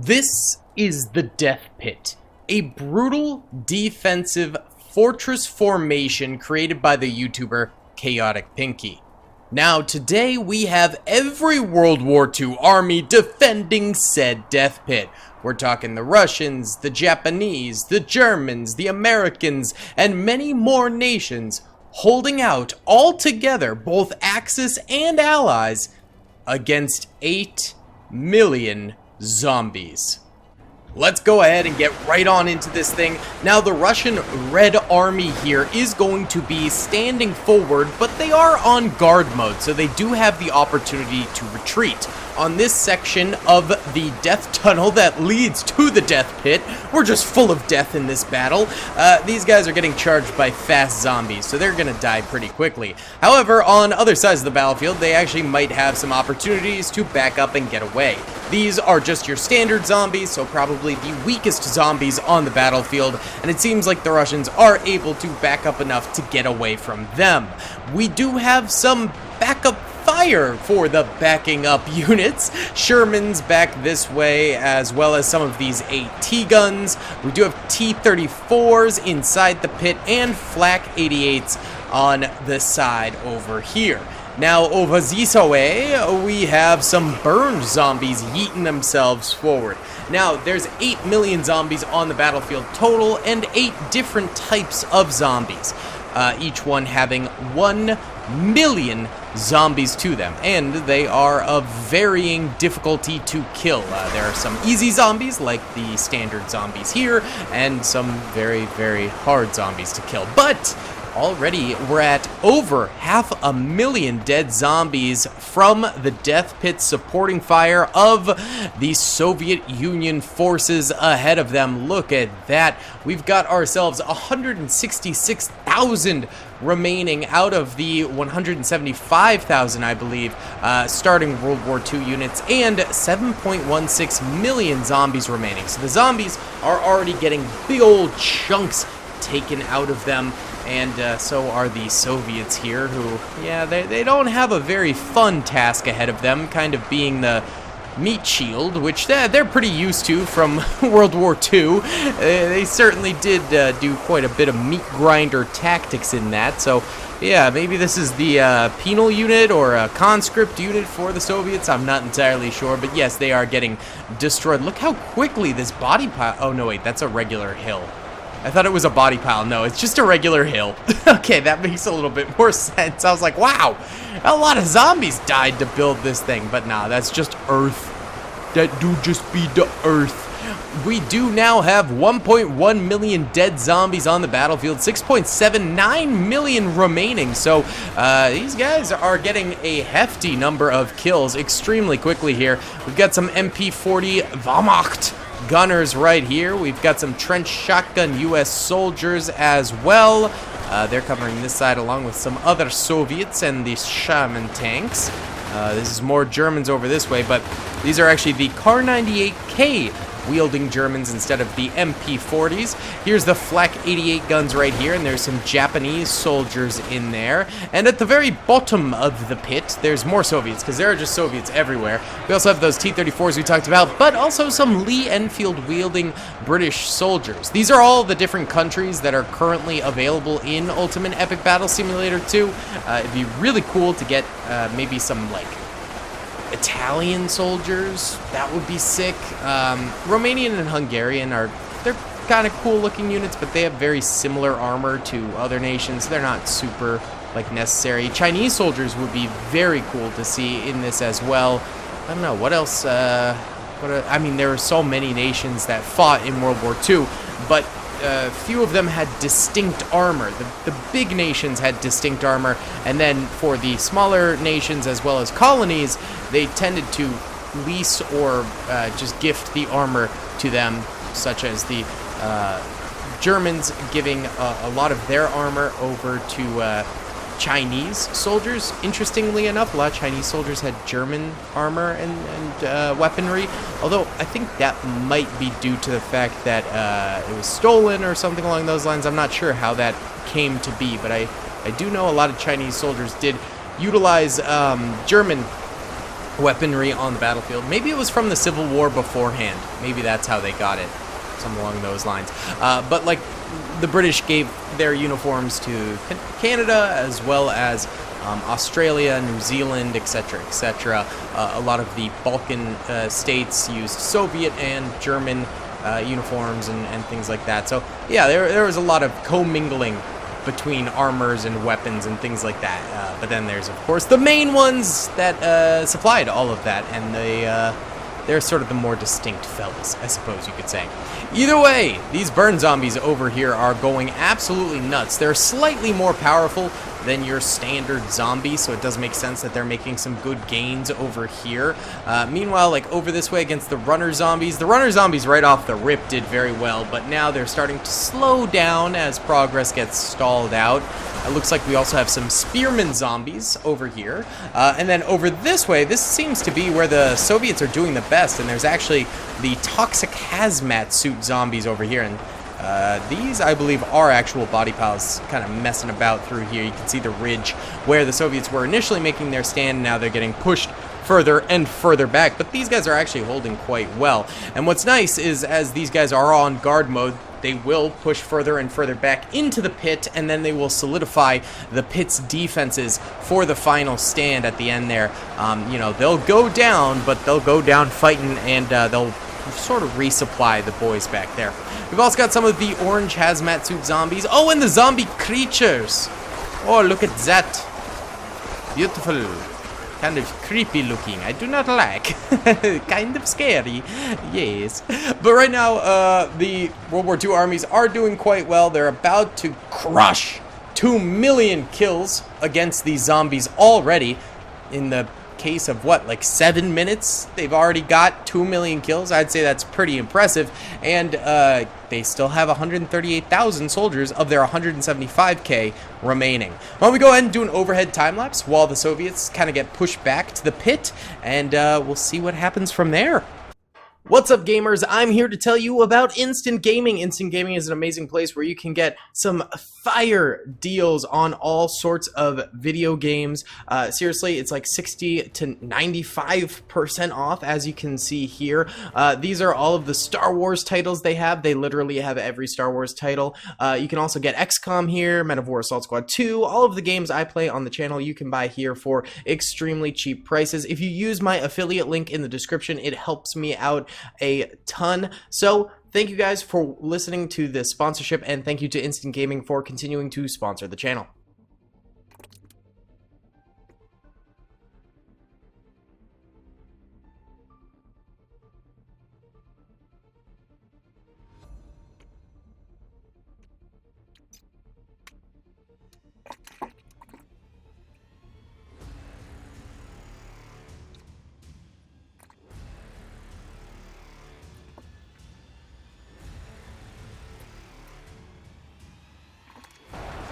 This is the Death Pit, a brutal defensive fortress formation created by the YouTuber Chaotic Pinky. Now today we have every World War II army defending said Death Pit. We're talking the Russians, the Japanese, the Germans, the Americans, and many more nations holding out all together, both Axis and allies, against 8 million zombies. Let's go ahead and get right on into this thing. Now, the Russian Red Army here is going to be standing forward, but they are on guard mode, so they do have the opportunity to retreat. On this section of the death tunnel that leads to the Death Pit, we're just full of death in this battle. These guys are getting charged by fast zombies, so they're gonna die pretty quickly. However, on other sides of the battlefield, they actually might have some opportunities to back up and get away. These are just your standard zombies, so probably the weakest zombies on the battlefield, and it seems like the Russians are able to back up enough to get away from them. We do have some backup fire for the backing up units. Sherman's back this way, as well as some of these AT guns. We do have T-34s inside the pit and Flak 88s on the side over here. Now, over this way, we have some burned zombies yeeting themselves forward. Now, there's 8 million zombies on the battlefield total, and 8 different types of zombies. Each one having 1 million zombies to them, and they are of varying difficulty to kill. There are some easy zombies, like the standard zombies here, and some very, very hard zombies to kill. But already we're at over 500,000 dead zombies from the Death Pit supporting fire of the Soviet Union forces ahead of them. Look at that. We've got ourselves 166,000 remaining out of the 175,000, I believe, starting World War II units, and 7.16 million zombies remaining. So the zombies are already getting big old chunks taken out of them. And so are the Soviets here, who, yeah, they don't have a very fun task ahead of them, kind of being the meat shield, which they're pretty used to from World War II. They certainly did do quite a bit of meat grinder tactics in that, so yeah, maybe this is the penal unit or a conscript unit for the Soviets. I'm not entirely sure, but yes, they are getting destroyed. Look how quickly this body pile... Oh, no, wait, that's a regular hill. I thought it was a body pile. No, it's just a regular hill. Okay, that makes a little bit more sense. I was like, wow, a lot of zombies died to build this thing. But nah, that's just Earth. That do just be the Earth. We do now have 1.1 million dead zombies on the battlefield, 6.79 million remaining. So these guys are getting a hefty number of kills extremely quickly here. We've got some MP40 Wehrmacht gunners right here. We've got some trench shotgun US soldiers as well. They're covering this side along with some other Soviets and the Shaman tanks. This is more Germans over this way, but these are actually the Kar 98K wielding Germans instead of the MP40s. Here's the Flak 88 guns right here, and there's some Japanese soldiers in there. And at the very bottom of the pit, there's more Soviets, because there are just Soviets everywhere. We also have those T-34s we talked about, but also some Lee Enfield wielding British soldiers. These are all the different countries that are currently available in Ultimate Epic Battle Simulator 2. It'd be really cool to get maybe some, like, Italian soldiers. That would be sick. Romanian and Hungarian they're kind of cool looking units, but they have very similar armor to other nations. They're not super like necessary. Chinese soldiers would be very cool to see in this as well. I don't know what else. I mean, there were so many nations that fought in World War II, but few of them had distinct armor. The big nations had distinct armor, and then for the smaller nations as well as colonies, they tended to lease or just gift the armor to them, such as the Germans giving a lot of their armor over to Chinese soldiers. Interestingly enough, a lot of Chinese soldiers had German armor and weaponry, although I think that might be due to the fact that it was stolen or something along those lines. I'm not sure how that came to be, but I do know a lot of Chinese soldiers did utilize German weaponry on the battlefield. Maybe it was from the Civil War beforehand. Maybe that's how they got it, something along those lines. But like the British gave their uniforms to Canada as well as Australia, New Zealand, etc., etc. A lot of the Balkan states used Soviet and German uniforms and things like that. So yeah, there was a lot of commingling between armors and weapons and things like that. But then there's, of course, the main ones that supplied all of that, and they're sort of the more distinct fellas, I suppose you could say. Either way, these burn zombies over here are going absolutely nuts. They're slightly more powerful than your standard zombie, so it does make sense that they're making some good gains over here. Meanwhile, like over this way against the runner zombies right off the rip did very well, but now they're starting to slow down as progress gets stalled out. It looks like we also have some spearman zombies over here. And then over this way, this seems to be where the Soviets are doing the best, and there's actually the toxic hazmat suit zombies over here. And these, I believe, are actual body piles kind of messing about through here. You can see the ridge where the Soviets were initially making their stand. Now they're getting pushed further and further back, but these guys are actually holding quite well. And what's nice is as these guys are on guard mode, they will push further and further back into the pit, and then they will solidify the pit's defenses for the final stand at the end there. You know, they'll go down, but they'll go down fighting, and they'll sort of resupply the boys back there. We've also got some of the orange hazmat suit zombies. Oh, and the zombie creatures. Oh, look at that. Beautiful. Kind of creepy looking. I do not like. Kind of scary. Yes. But right now, the World War II armies are doing quite well. They're about to crush 2 million kills against these zombies already. In the case of what, like 7 minutes, they've already got 2 million kills. I'd say that's pretty impressive. And they still have 138,000 soldiers of their 175k remaining. Why don't we go ahead and do an overhead time lapse while the Soviets kind of get pushed back to the pit, and we'll see what happens from there. What's up, gamers? I'm here to tell you about Instant Gaming. Instant Gaming is an amazing place where you can get some fire deals on all sorts of video games. Seriously, it's like 60 to 95% off, as you can see here. These are all of the Star Wars titles they have. They literally have every Star Wars title. You can also get XCOM here, Men of War Assault Squad 2. All of the games I play on the channel you can buy here for extremely cheap prices. If you use my affiliate link in the description, it helps me out a ton. So thank you guys for listening to this sponsorship, and thank you to Instant Gaming for continuing to sponsor the channel.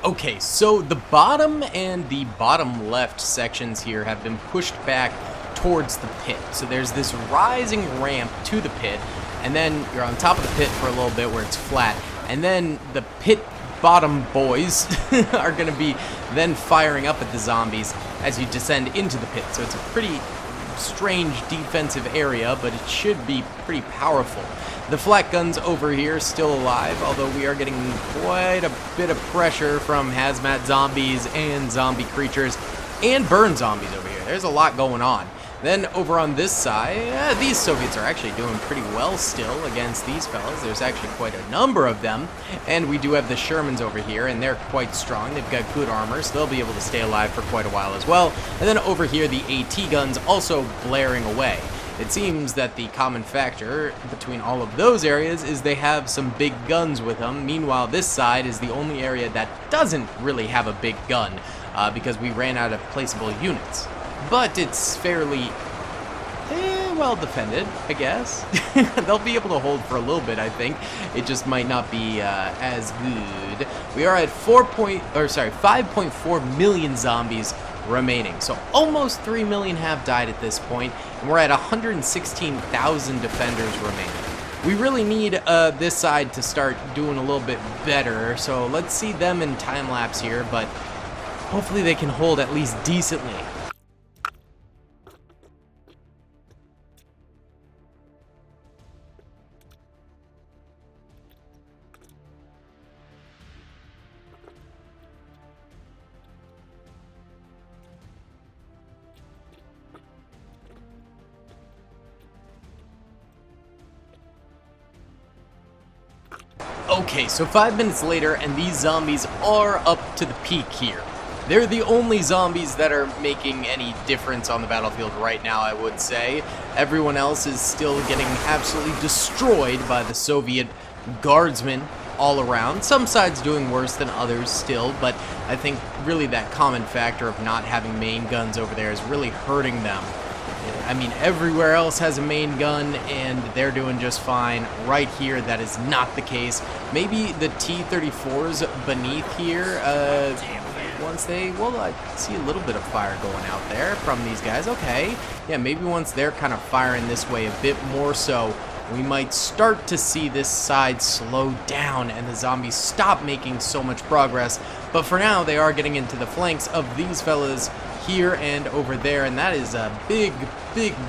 Okay, so the bottom and the bottom left sections here have been pushed back towards the pit. So there's this rising ramp to the pit, and then you're on top of the pit for a little bit where it's flat, and then the pit bottom boys are going to be then firing up at the zombies as you descend into the pit. So it's a pretty strange defensive area, but it should be pretty powerful. The flak guns over here still alive, although we are getting quite a bit of pressure from hazmat zombies and zombie creatures and burn zombies over here. There's a lot going on. Then over on this side, these Soviets are actually doing pretty well still against these fellas. There's actually quite a number of them. And we do have the Shermans over here, and they're quite strong. They've got good armor, so they'll be able to stay alive for quite a while as well. And then over here, the AT guns also blaring away. It seems that the common factor between all of those areas is they have some big guns with them. Meanwhile, this side is the only area that doesn't really have a big gun because we ran out of placeable units. But it's fairly well defended, I guess. They'll be able to hold for a little bit, I think. It just might not be as good. We are at 5.4 million zombies remaining. So almost 3 million have died at this point, and we're at 116,000 defenders remaining. We really need this side to start doing a little bit better, so let's see them in time-lapse here, but hopefully they can hold at least decently. Okay, so 5 minutes later, and these zombies are up to the peak here. They're the only zombies that are making any difference on the battlefield right now, I would say. Everyone else is still getting absolutely destroyed by the Soviet guardsmen all around. Some sides doing worse than others still, but I think really that common factor of not having main guns over there is really hurting them. I mean, everywhere else has a main gun, and they're doing just fine. Right here, that is not the case. Maybe the T-34s beneath here, once they... Well, I see a little bit of fire going out there from these guys. Okay. Yeah, maybe once they're kind of firing this way a bit more so, we might start to see this side slow down and the zombies stop making so much progress. But for now, they are getting into the flanks of these fellas here and over there, and that is a big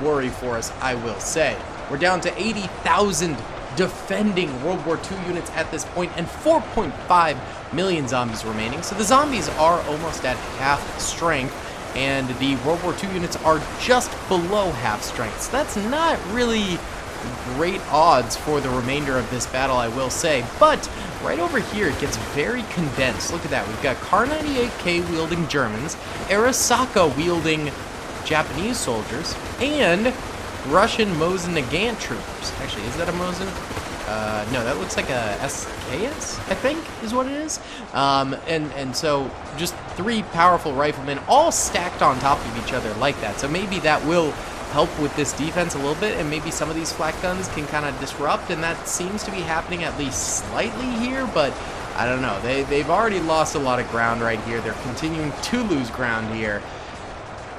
worry for us, I will say. We're down to 80,000 defending World War II units at this point, and 4.5 million zombies remaining. So the zombies are almost at half strength, and the World War II units are just below half strength. So that's not really great odds for the remainder of this battle, I will say. But right over here, it gets very condensed. Look at that. We've got Kar-98K wielding Germans, Arasaka wielding Japanese soldiers, and Russian Mosin Nagant troopers. Actually, is that a Mosin? No, that looks like a SKS, I think, is what it is. And so just 3 powerful riflemen all stacked on top of each other like that. So maybe that will help with this defense a little bit, and maybe some of these flak guns can kind of disrupt, and that seems to be happening at least slightly here, but I don't know. They've already lost a lot of ground right here. They're continuing to lose ground here.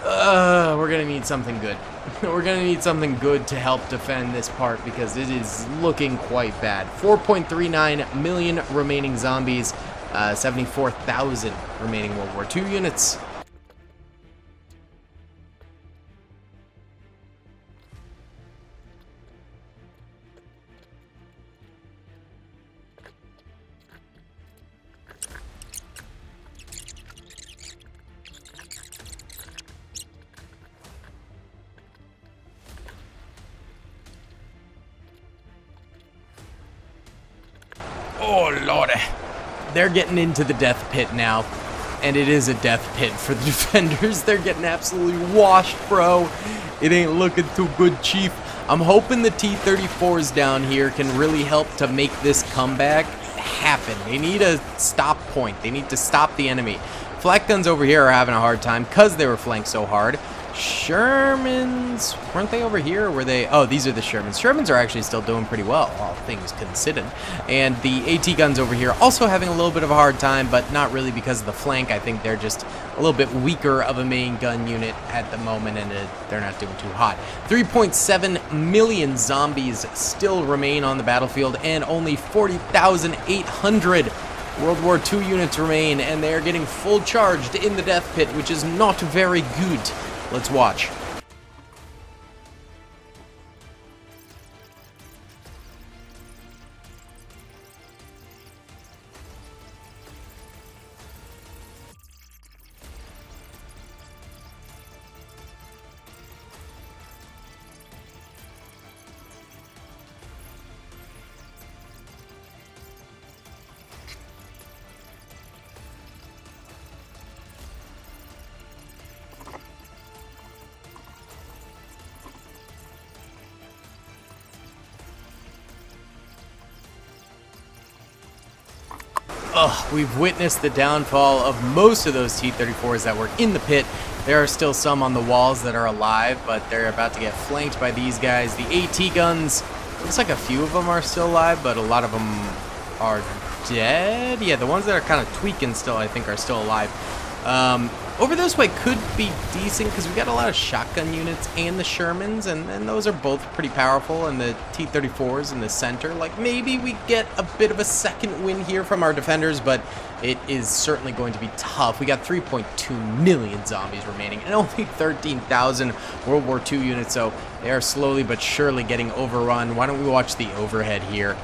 We're going to need something good. We're going to need something good to help defend this part, because it is looking quite bad. 4.39 million remaining zombies, 74,000 remaining World War II units. Oh, lordy. They're getting into the death pit now. And it is a death pit for the defenders. They're getting absolutely washed, bro. It ain't looking too good, Chief. I'm hoping the T-34s down here can really help to make this comeback happen. They need a stop point. They need to stop the enemy. Flak guns over here are having a hard time because they were flanked so hard. Shermans, weren't they over here, or were they? Oh, these are the Shermans. Shermans are actually still doing pretty well, all things considered. And the AT guns over here also having a little bit of a hard time, but not really because of the flank. I think they're just a little bit weaker of a main gun unit at the moment, and they're not doing too hot. 3.7 million zombies still remain on the battlefield, and only 40,800 World War II units remain, and they are getting full charged in the death pit, which is not very good. Let's watch. We've witnessed the downfall of most of those T-34s that were in the pit. There are still some on the walls that are alive, but they're about to get flanked by these guys. The AT guns, looks like a few of them are still alive, but a lot of them are dead. Yeah, the ones that are kind of tweaking still, I think, are still alive. Over this way could be decent because we got a lot of shotgun units and the Shermans, and those are both pretty powerful, and the T-34s in the center. Like, maybe we get a bit of a second win here from our defenders, but it is certainly going to be tough. We got 3.2 million zombies remaining and only 13,000 World War II units, so they are slowly but surely getting overrun. Why don't we watch the overhead here?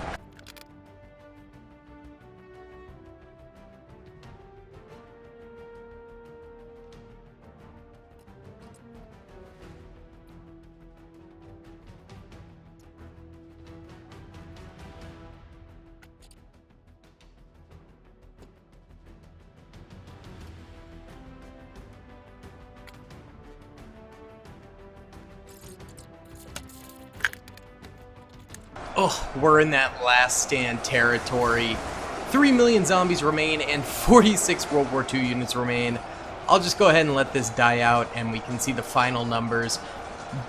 Oh, we're in that last stand territory. 3 million zombies remain and 46 World War II units remain. I'll just go ahead and let this die out and we can see the final numbers.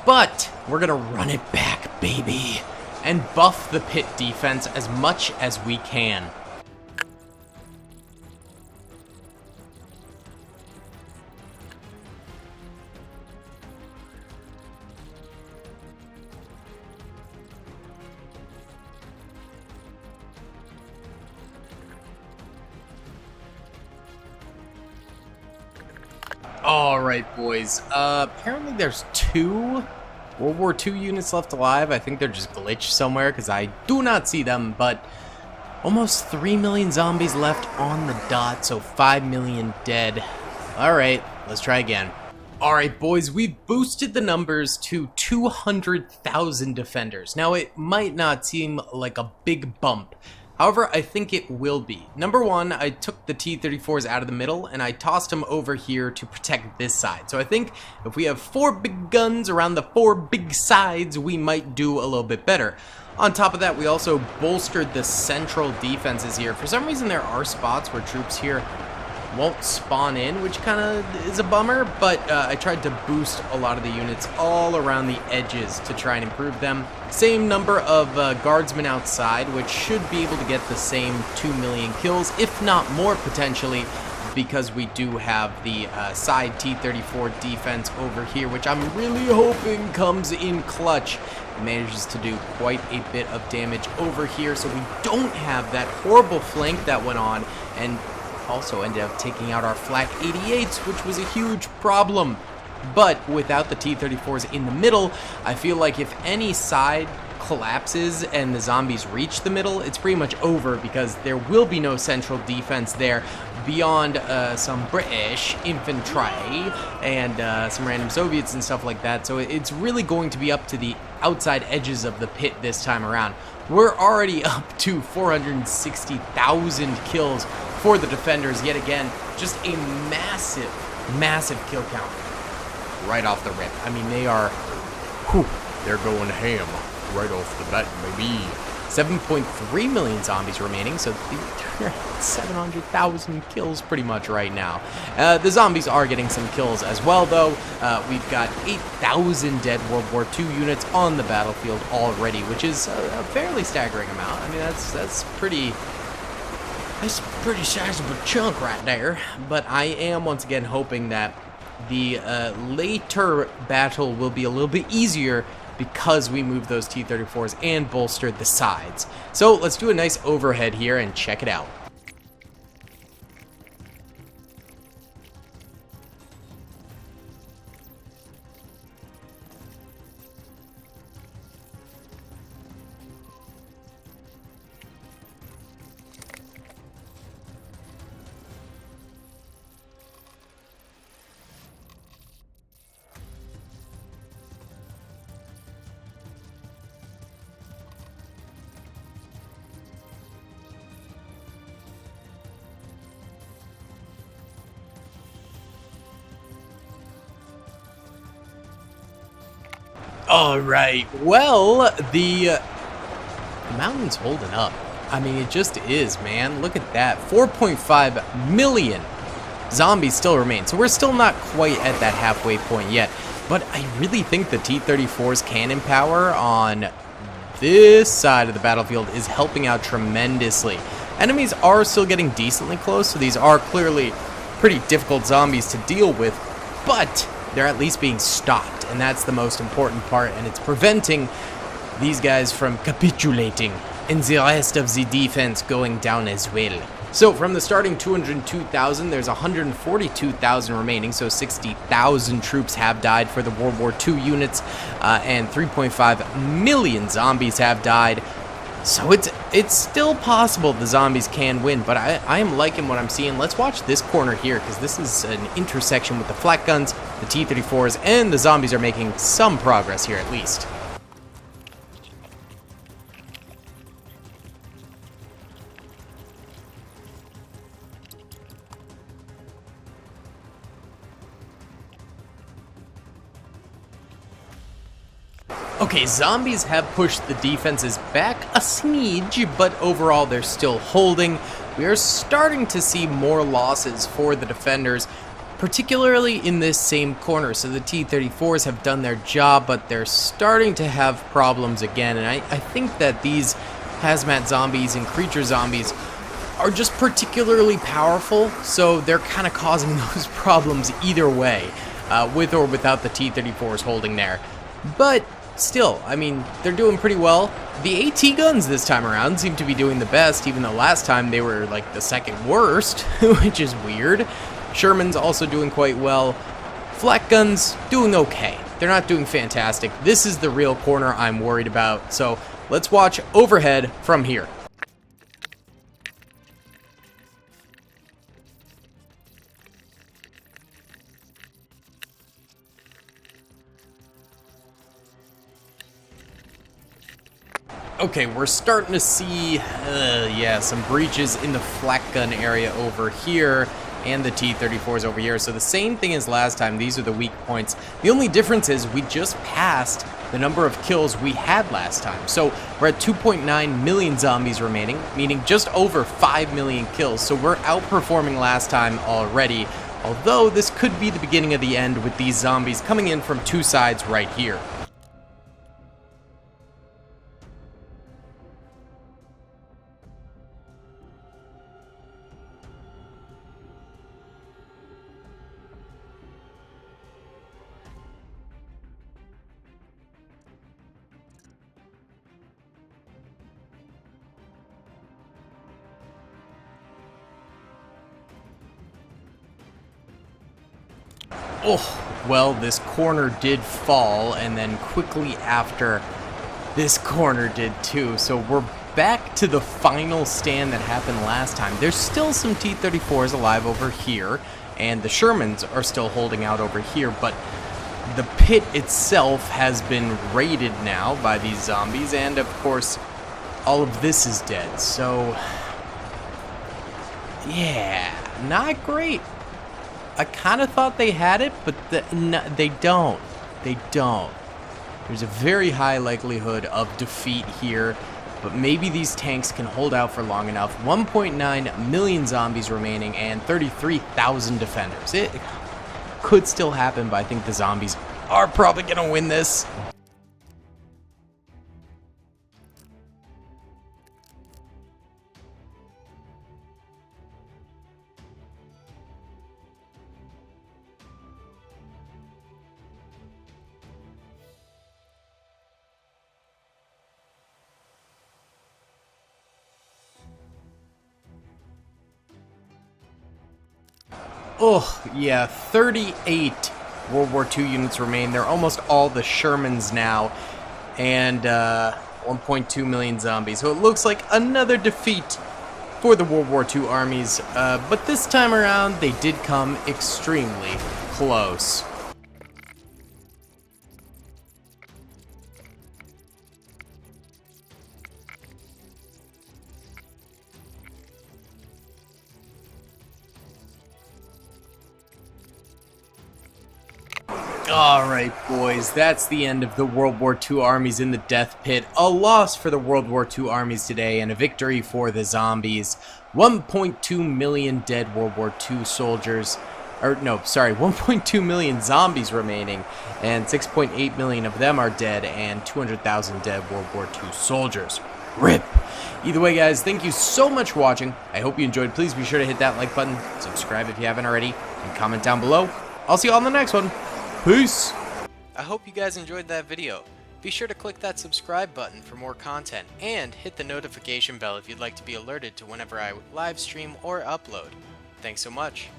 But we're going to run it back, baby, and buff the pit defense as much as we can. Alright, boys. Apparently there's 2 World War II units left alive. I think they're just glitched somewhere because I do not see them, but almost 3 million zombies left on the dot, so 5 million dead. Alright, let's try again. Alright, boys, we've boosted the numbers to 200,000 defenders. Now, it might not seem like a big bump. However, I think it will be. Number one, I took the T-34s out of the middle and I tossed them over here to protect this side. So I think if we have 4 big guns around the 4 big sides, we might do a little bit better. On top of that, we also bolstered the central defenses here. For some reason, there are spots where troops here won't spawn in, which kind of is a bummer, but I tried to boost a lot of the units all around the edges to try and improve them. Same number of guardsmen outside, which should be able to get the same 2 million kills, if not more potentially, because we do have the side T-34 defense over here, which I'm really hoping comes in clutch. It manages to do quite a bit of damage over here, so we don't have that horrible flank that went on, and also ended up taking out our flak 88s, which was a huge problem. But without the T-34s in the middle, I feel like if any side collapses and the zombies reach the middle, it's pretty much over because there will be no central defense there beyond some British infantry and some random Soviets and stuff like that. So it's really going to be up to the outside edges of the pit this time around. We're already up to 460,000 kills for the defenders yet again. Just a massive, massive kill count right off the rip. I mean, they're going ham right off the bat, maybe. 7.3 million zombies remaining, so they're at 700,000 kills pretty much right now. The zombies are getting some kills as well, though. We've got 8,000 dead World War II units on the battlefield already, which is a fairly staggering amount. I mean, that's pretty sizable chunk right there. But I am once again hoping that the later battle will be a little bit easier because we moved those T-34s and bolstered the sides. So let's do a nice overhead here and check it out. Alright, well, the mountain's holding up. I mean, it just is, man. Look at that. 4.5 million zombies still remain. So we're still not quite at that halfway point yet. But I really think the T-34's cannon power on this side of the battlefield is helping out tremendously. Enemies are still getting decently close, so these are clearly pretty difficult zombies to deal with. But they're at least being stopped, and that's the most important part, and it's preventing these guys from capitulating and the rest of the defense going down as well. So from the starting 202,000, there's 142,000 remaining, so 60,000 troops have died for the World War II units, and 3.5 million zombies have died. So it's still possible the zombies can win, but I am liking what I'm seeing. Let's watch this corner here, because this is an intersection with the flak guns, the T-34s, and the zombies are making some progress here at least. Okay, zombies have pushed the defenses back a smidge, but overall they're still holding. We are starting to see more losses for the defenders, particularly in this same corner. So the T-34s have done their job, but they're starting to have problems again. And I think that these hazmat zombies and creature zombies are just particularly powerful, so they're kind of causing those problems either way, with or without the T-34s holding there. But still, I mean, they're doing pretty well. The AT guns this time around seem to be doing the best, even though last time they were like the second worst, which is weird. Sherman's also doing quite well. Flak guns doing okay. They're not doing fantastic. This is the real corner I'm worried about. So let's watch overhead from here. Okay, we're starting to see, some breaches in the flak gun area over here, and the T-34s over here. So the same thing as last time, these are the weak points. The only difference is we just passed the number of kills we had last time. So we're at 2.9 million zombies remaining, meaning just over 5 million kills. So we're outperforming last time already, although this could be the beginning of the end with these zombies coming in from two sides right here. Oh, well, this corner did fall, and then quickly after, this corner did too. So we're back to the final stand that happened last time. There's still some T-34s alive over here, and the Shermans are still holding out over here, but the pit itself has been raided now by these zombies, and of course, all of this is dead. So, yeah, not great. I kind of thought they had it, but no, they don't. They don't. There's a very high likelihood of defeat here, but maybe these tanks can hold out for long enough. 1.9 million zombies remaining and 33,000 defenders. It could still happen, but I think the zombies are probably going to win this. Oh, yeah, 38 World War II units remain. They're almost all the Shermans now, and 1.2 million zombies. So it looks like another defeat for the World War II armies, but this time around, they did come extremely close. Alright boys, that's the end of the World War II armies in the death pit. A loss for the World War II armies today and a victory for the zombies. 1.2 million dead World War II soldiers, 1.2 million zombies remaining, and 6.8 million of them are dead, and 200,000 dead World War II soldiers. RIP! Either way guys, thank you so much for watching. I hope you enjoyed. Please be sure to hit that like button, subscribe if you haven't already, and comment down below. I'll see you all in the next one. Peace! I hope you guys enjoyed that video. Be sure to click that subscribe button for more content, and hit the notification bell if you'd like to be alerted to whenever I live stream or upload. Thanks so much.